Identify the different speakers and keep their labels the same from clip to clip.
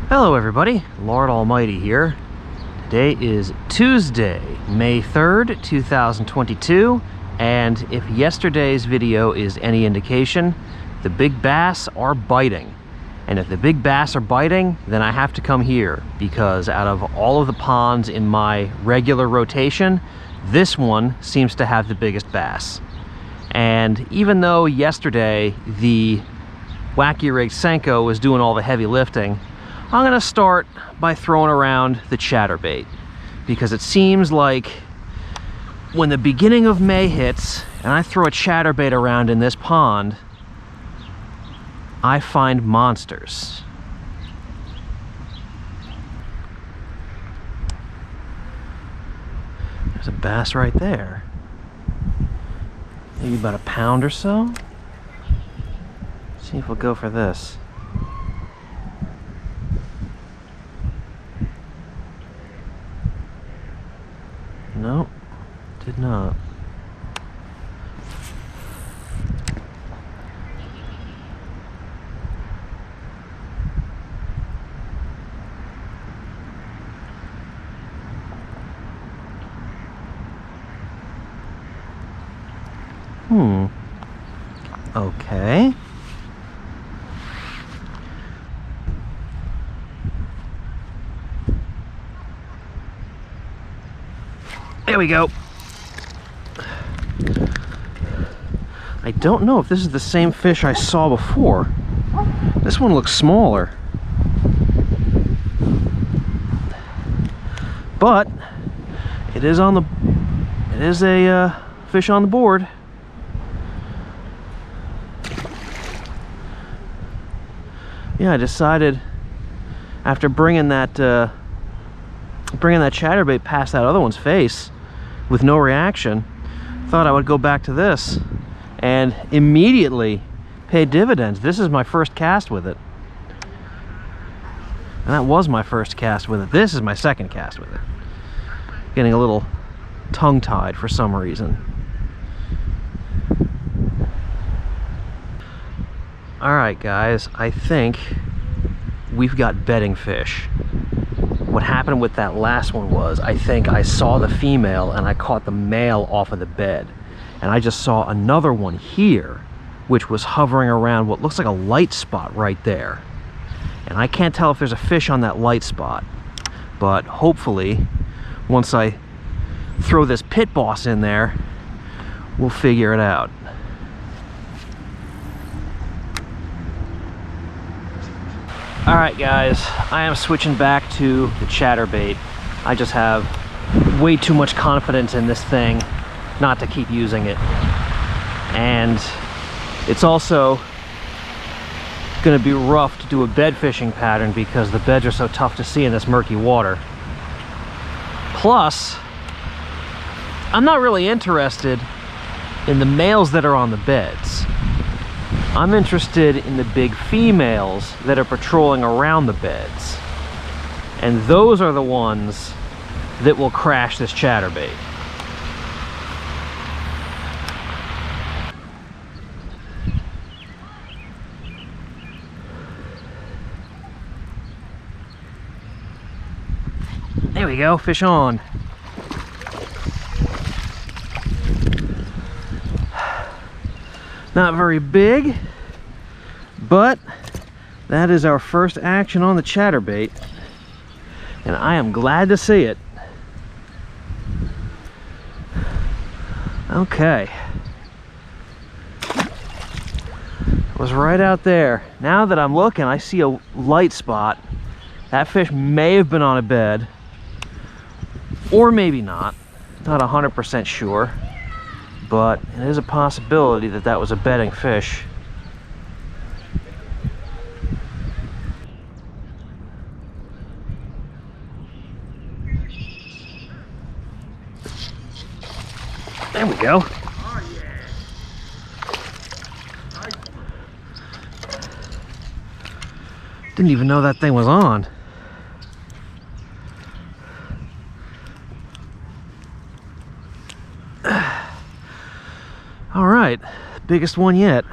Speaker 1: Hello everybody, Lord Almighty here. Today is Tuesday, May 3rd, 2022, and if yesterday's video is any indication, the big bass are biting. And if the big bass are biting, then I have to come here, because out of all of the ponds in my regular rotation, this one seems to have the biggest bass. And even though yesterday the Wacky Rig Senko was doing all the heavy lifting, I'm gonna start by throwing around the chatterbait, because it seems like when the beginning of May hits and I throw a chatterbait around in this pond, I find monsters. There's a bass right there. Maybe about a pound or so. See if we'll go for this. No, did not. Okay. There we go. I don't know if this is the same fish I saw before. This one looks smaller. But it is a fish on the board. Yeah, I decided after bringing that chatterbait past that other one's face with no reaction, thought I would go back to this, and immediately pay dividends. This is my first cast with it. And that was my first cast with it. This is my second cast with it. Getting a little tongue-tied for some reason. Alright guys, I think we've got bedding fish. What happened with that last one was, I think I saw the female and I caught the male off of the bed. And I just saw another one here, which was hovering around what looks like a light spot right there. And I can't tell if there's a fish on that light spot. But hopefully, once I throw this pit boss in there, we'll figure it out. Alright guys, I am switching back to the chatterbait. I just have way too much confidence in this thing not to keep using it. And it's also gonna be rough to do a bed fishing pattern because the beds are so tough to see in this murky water. Plus, I'm not really interested in the males that are on the beds. I'm interested in the big females that are patrolling around the beds. And those are the ones that will crash this chatterbait. There we go, fish on. Not very big, but that is our first action on the chatterbait, and I am glad to see it. Okay. It was right out there. Now that I'm looking, I see a light spot. That fish may have been on a bed, or maybe not. Not 100% sure. But it is a possibility that that was a bedding fish. There we go. Didn't even know that thing was on. All right, biggest one yet.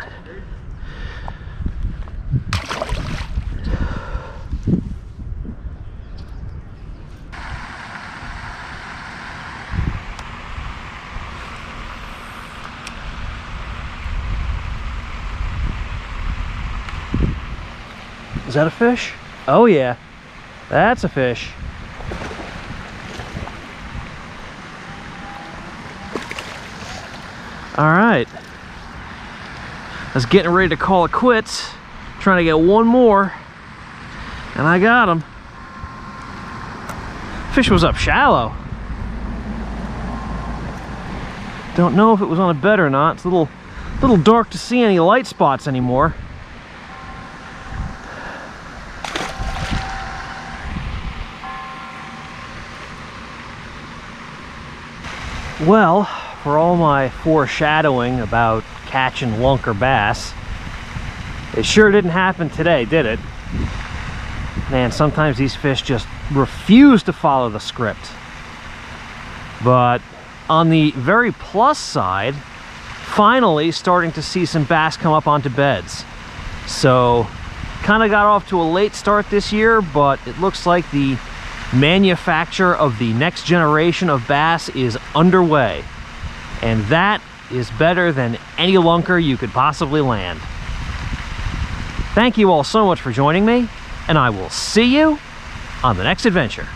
Speaker 1: Is that a fish? Oh yeah, that's a fish. All right, I was getting ready to call it quits, trying to get one more, and I got him. Fish was up shallow. Don't know if it was on a bed or not. It's a little dark to see any light spots anymore. Well, for all my foreshadowing about catching lunker bass, it sure didn't happen today, did it? Man, sometimes these fish just refuse to follow the script. But on the very plus side, finally starting to see some bass come up onto beds. So, kind of got off to a late start this year, but it looks like the manufacture of the next generation of bass is underway. And that is better than any lunker you could possibly land. Thank you all so much for joining me, and I will see you on the next adventure.